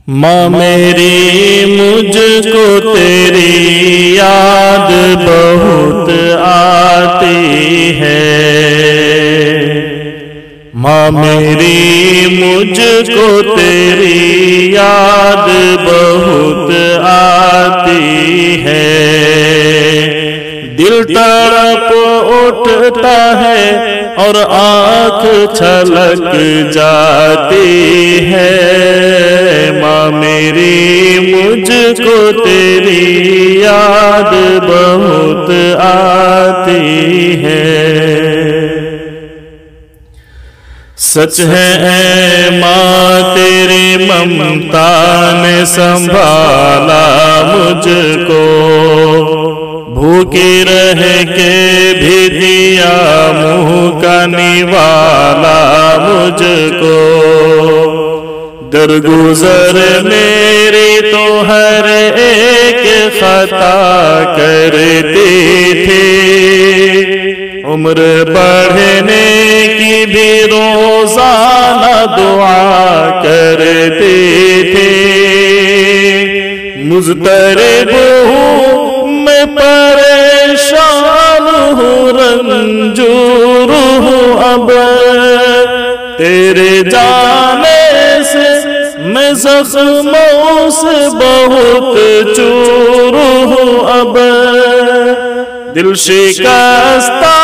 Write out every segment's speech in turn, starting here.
ماں میری مجھ کو تیری یاد بہت آتی ہے، ماں میری مجھ کو تیری یاد بہت آتی ہے، دل تڑپ اٹھتا ہے اور آنکھ چھلک جاتی ہے، ماں میری مجھ کو تیری یاد بہت آتی ہے۔ سچ ہے اے ماں تیری ممتا نے سنبھالا مجھ کو، بھوکی رہ کے بھی دیا منہ کا نوالا مجھ کو، درگزر میری تو ہر ایک خطا کرتی تھی، عمر بڑھنے کی بھی روزانہ دعا کرتی تھی، مضطرب ہوں میں پریشان ہوں رنجور ہوں اب، تیرے جانے سے میں زخموں سے بہت چور ہوں اب، دل شکستہ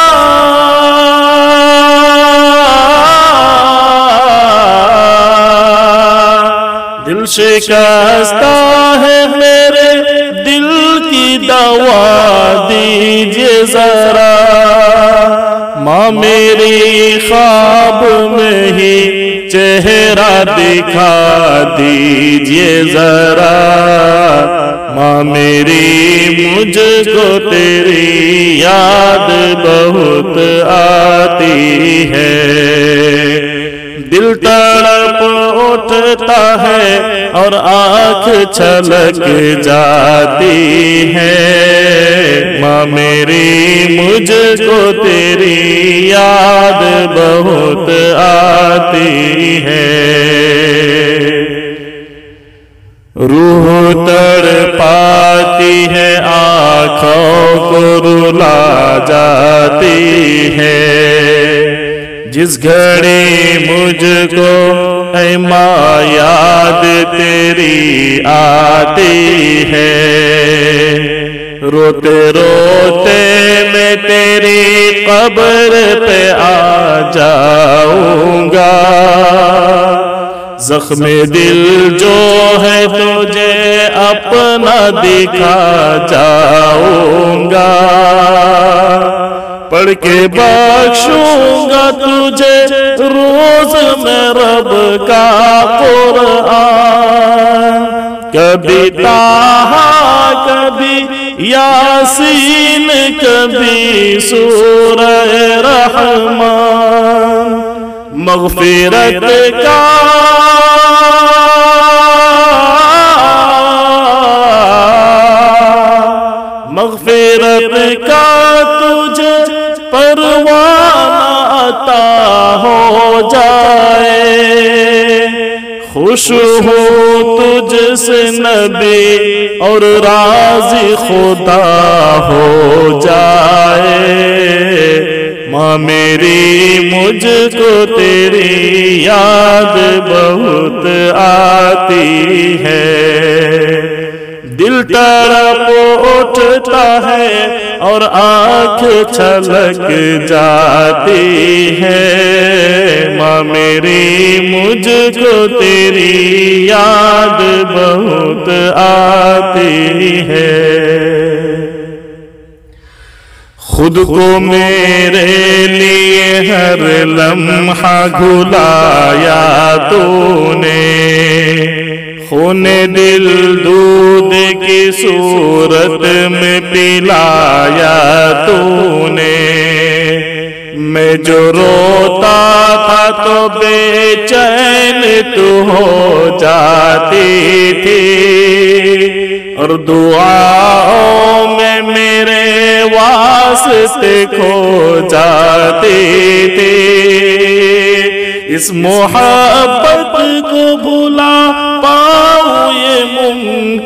دل شکستہ ہے میرے دل کی دوا دیجئے ذرا، ماں میری خواب میں ہی چہرہ دکھا دیجئے ذرا، ماں میری مجھ کو تیری یاد بہت آتی ہے، دل تڑپ اٹھتا ہے اور آنکھ چھلک جاتی ہے، ماں میری مجھ کو تیری یاد بہت آتی ہے، روح تڑپاتی ہے آنکھوں کو رلا جاتی ہے، جس گھڑی مجھ کو اے ماں یاد تیری آتی ہے، روتے روتے میں تیری قبر پہ آ جاؤں گا، زخم دل جو ہے تجھے اپنا دکھا جاؤں گا، پڑھ کے بخشوں گا تجھے روز میں رب کا قرآن، کبھی طٰہٰ کبھی یاسین کبھی سورہ رحمان، مغفرت کا تجھے پروانہ عطا ہو جائے، خوش ہوں تجھ سے نبی اور راضی خدا ہو جائے، ماں میری مجھ کو تیری یاد بہت آتی ہے، دل تڑپ اٹھتا ہے اور آنکھ چھلک جاتی ہے، ماں میری مجھ کو تیری یاد بہت آتی ہے، خود کو میرے لیے ہر لمحہ گھلایا تو نے، خون دل دودھ کی صورت میں پلایا تو نے، میں جو روتا تھا تو بے چین تو ہو جاتی تھی، اور دعاؤں میں میرے واسطے کھو جاتی تھی، اس محبت کو بھلا پاؤں